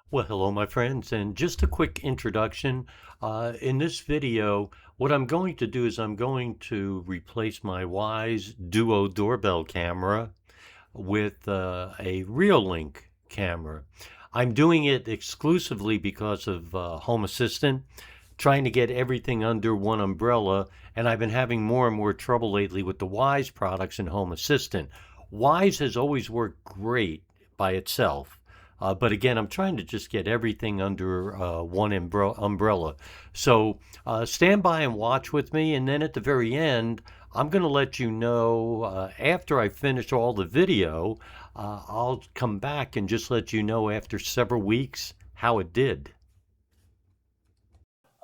Well, hello, my friends, and just a quick introduction. In this video, what I'm going to do is I'm going to replace my Wyze Duo doorbell camera with a Reolink camera. I'm doing it exclusively because of Home Assistant, trying to get everything under one umbrella, and I've been having more and more trouble lately with the Wyze products in Home Assistant. Wyze has always worked great by itself. But again, I'm trying to just get everything under one umbrella. So stand by and watch with me. And then at the very end, I'm going to let you know after I finish all the video, I'll come back and just let you know after several weeks how it did.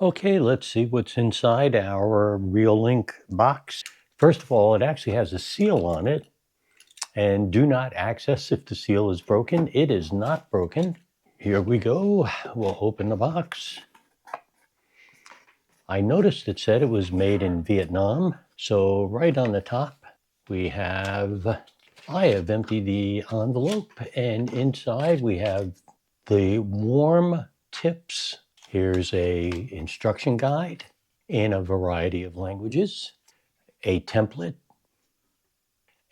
Okay, let's see what's inside our Reolink box. First of all, it actually has a seal on it. And do not access if the seal is broken. It is not broken. Here we go. We'll open the box. I noticed it said it was made in Vietnam. So right on the top, I have emptied the envelope, and inside we have the warm tips. Here's a instruction guide in a variety of languages, a template,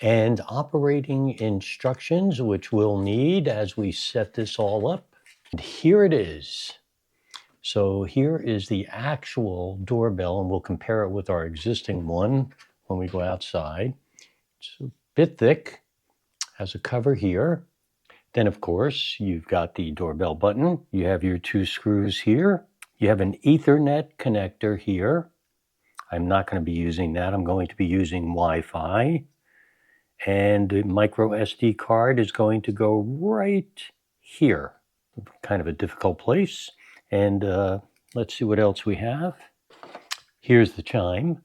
and operating instructions, which we'll need as we set this all up. And here it is. So here is the actual doorbell, and we'll compare it with our existing one when we go outside. It's a bit thick, has a cover here. Then, of course, you've got the doorbell button. You have your two screws here. You have an Ethernet connector here. I'm not going to be using that. I'm going to be using Wi-Fi. And the micro SD card is going to go right here. Kind of a difficult place. And let's see what else we have. Here's the chime.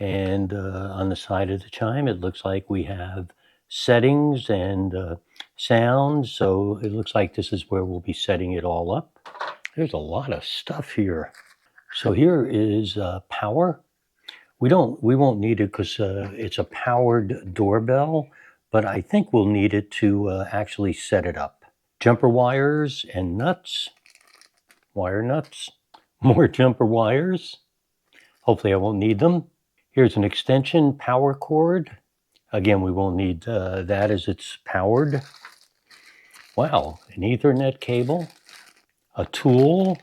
And on the side of the chime, it looks like we have settings and sounds. So it looks like this is where we'll be setting it all up. There's a lot of stuff here. So here is power. We won't need it because it's a powered doorbell, but I think we'll need it to actually set it up. Jumper wires and nuts, wire nuts, more jumper wires. Hopefully I won't need them. Here's an extension power cord. Again, we won't need that as it's powered. Wow, an Ethernet cable, a tool.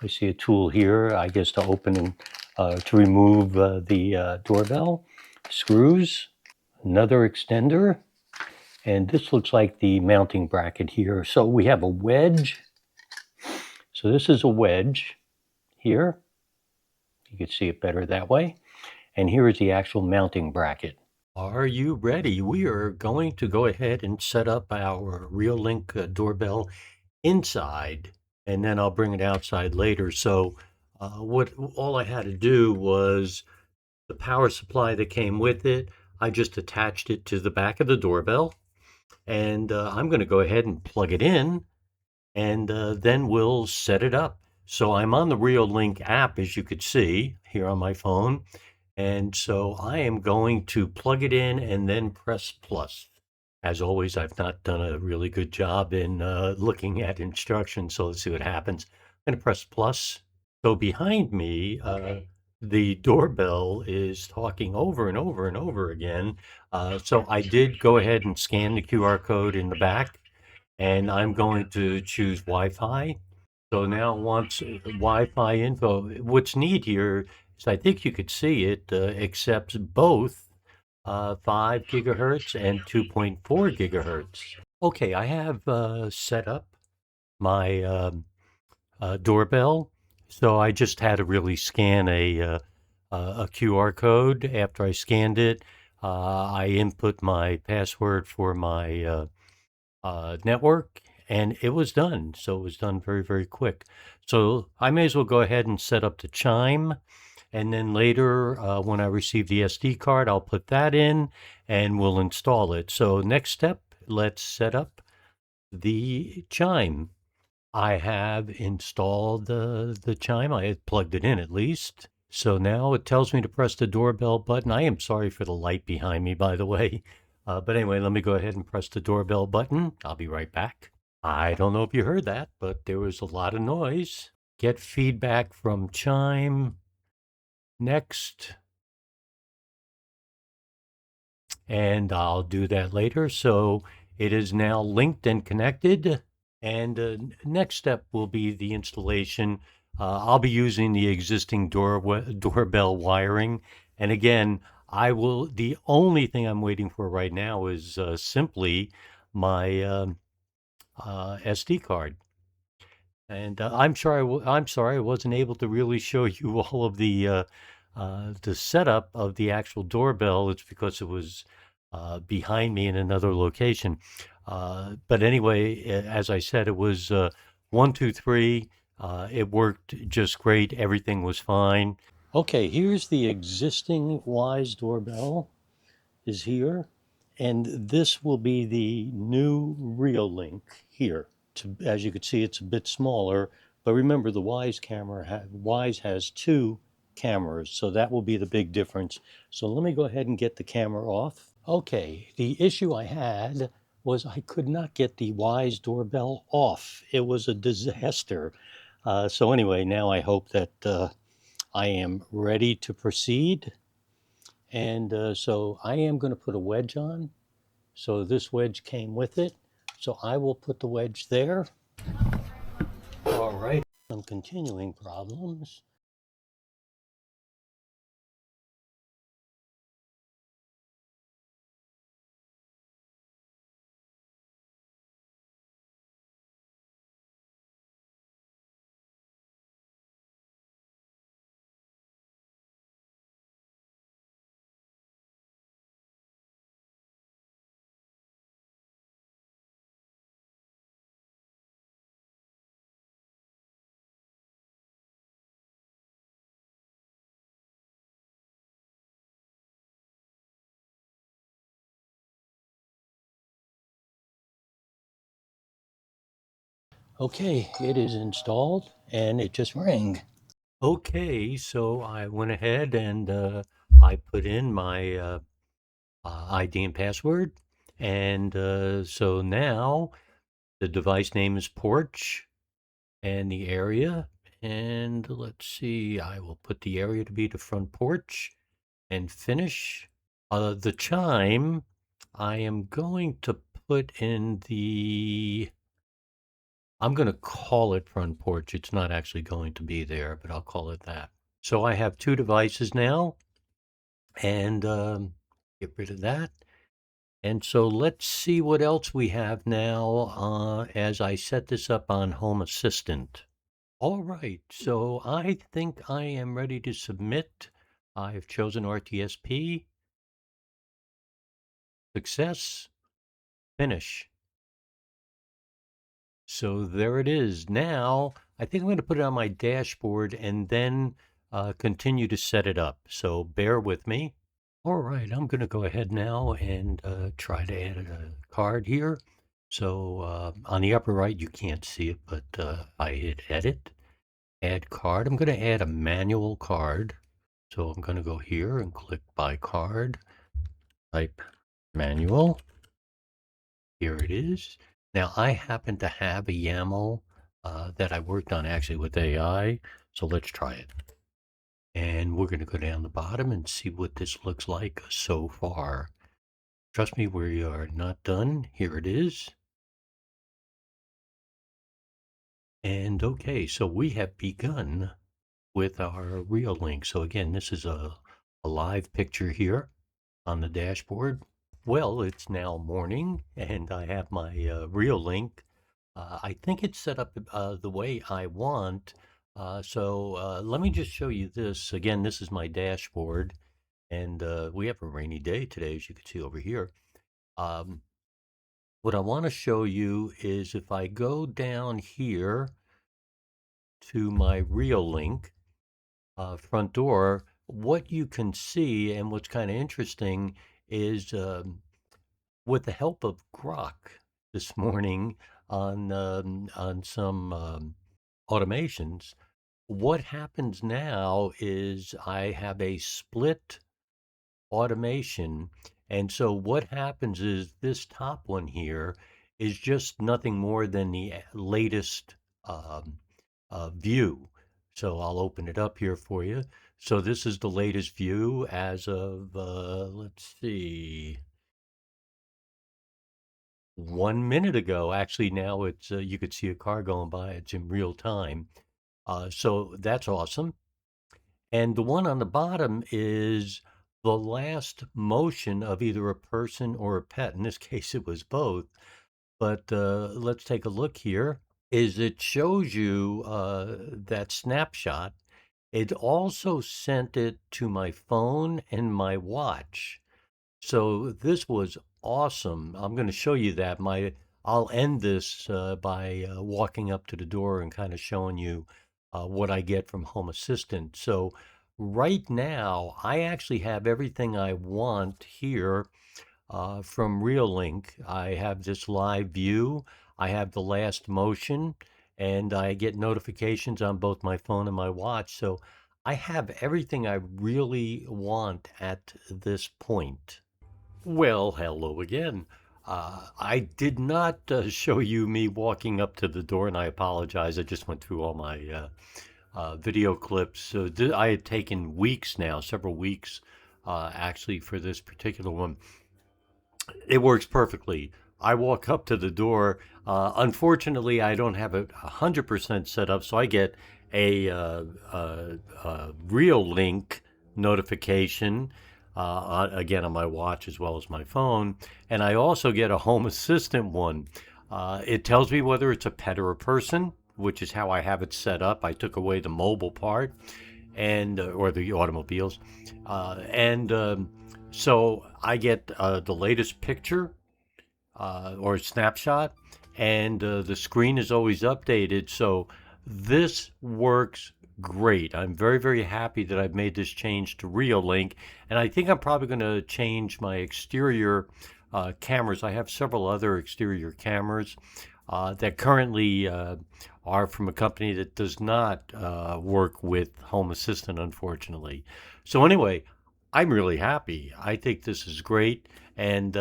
I see a tool here, I guess to open and to remove the doorbell, screws, another extender, and this looks like the mounting bracket here. So we have a wedge. So this is a wedge here. You can see it better that way. And here is the actual mounting bracket. Are you ready? We are going to go ahead and set up our Reolink doorbell inside, and then I'll bring it outside later. So all I had to do was the power supply that came with it. I just attached it to the back of the doorbell, and I'm going to go ahead and plug it in, and then we'll set it up. So I'm on the Reolink app, as you could see here on my phone. And so I am going to plug it in and then press plus. As always, I've not done a really good job in looking at instructions, so let's see what happens. I'm going to press plus. So behind me, the doorbell is talking over and over and over again. So I did go ahead and scan the QR code in the back, and I'm going to choose Wi-Fi. So now it wants Wi-Fi info. What's neat here is I think you could see it accepts both 5 gigahertz and 2.4 gigahertz. Okay, I have set up my doorbell. So I just had to really scan a QR code. After I scanned it, I input my password for my network, and it was done. So it was done very, very quick. So I may as well go ahead and set up the chime. And then later, when I receive the SD card, I'll put that in and we'll install it. So next step, let's set up the chime. I have installed the chime. I had plugged it in at least. So now it tells me to press the doorbell button. I am sorry for the light behind me, by the way. But anyway, let me go ahead and press the doorbell button. I'll be right back. I don't know if you heard that, but there was a lot of noise. Get feedback from Chime. Next. And I'll do that later. So it is now linked and connected. And next step will be the installation. I'll be using the existing doorbell wiring. And again, the only thing I'm waiting for right now is simply my SD card. And I'm sorry I wasn't able to really show you all of the setup of the actual doorbell. It's because it was behind me in another location. But anyway, as I said, it was 1, 2, 3. It worked just great. Everything was fine. Okay, here's the existing Wyze doorbell is here. And this will be the new Reolink here. As you can see, it's a bit smaller, but remember the Wyze has two cameras, so that will be the big difference. So let me go ahead and get the camera off. Okay, the issue I had was I could not get the Wyze doorbell off. It was a disaster. So anyway, now I hope that I am ready to proceed. And so I am going to put a wedge on. So this wedge came with it. So I will put the wedge there. All right. Some continuing problems. Okay, it is installed and it just rang. Okay, so I went ahead and I put in my ID and password. And so now the device name is Porch and the area. And let's see, I will put the area to be the front porch and finish. The chime, I am going to put in I'm going to call it front porch. It's not actually going to be there, but I'll call it that. So I have two devices now, and get rid of that. And so let's see what else we have now as I set this up on Home Assistant. All right, so I think I am ready to submit. I've chosen RTSP, success, finish. So there it is. Now, I think I'm going to put it on my dashboard and then continue to set it up. So bear with me. All right, I'm going to go ahead now and try to add a card here. So on the upper right, you can't see it, but I hit edit, add card. I'm going to add a manual card. So I'm going to go here and click by card, type manual. Here it is. Now I happen to have a YAML that I worked on actually with AI. So let's try it. And we're going to go down the bottom and see what this looks like so far. Trust me, we are not done. Here it is. And okay, so we have begun with our Reolink. So again, this is a live picture here on the dashboard. Well, it's now morning and I have my Reolink. I think it's set up the way I want. So let me just show you this. Again, this is my dashboard. And we have a rainy day today, as you can see over here. What I want to show you is if I go down here to my Reolink front door, what you can see and what's kind of interesting is with the help of Grok this morning on some automations, what happens now is I have a split automation. And so what happens is this top one here is just nothing more than the latest um, view. So I'll open it up here for you. So this is the latest view as of, let's see, 1 minute ago. Actually, now it's you could see a car going by. It's in real time. So that's awesome. And the one on the bottom is the last motion of either a person or a pet. In this case, it was both. But let's take a look here. Is it shows you that snapshot. It also sent it to my phone and my watch. So this was awesome. I'm going to show you that. I'll end this by walking up to the door and kind of showing you what I get from Home Assistant. So right now, I actually have everything I want here from Reolink. I have this live view. I have the last motion, and I get notifications on both my phone and my watch. So I have everything I really want at this point. Well, hello again. I did not show you me walking up to the door, and I apologize. I just went through all my video clips. So I had taken weeks now, several weeks actually, for this particular one. It works perfectly. I walk up to the door. Unfortunately, I don't have it 100% set up, so I get a Reolink notification again on my watch as well as my phone, and I also get a Home Assistant one. It tells me whether it's a pet or a person, which is how I have it set up. I took away the mobile part and or the automobiles, and so I get the latest picture or snapshot, and the screen is always updated. So this works great. I'm very, very happy that I've made this change to Reolink, and I think I'm probably going to change my exterior cameras. I have several other exterior cameras that currently are from a company that does not work with Home Assistant, unfortunately. So anyway, I'm really happy. I think this is great, and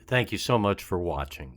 thank you so much for watching.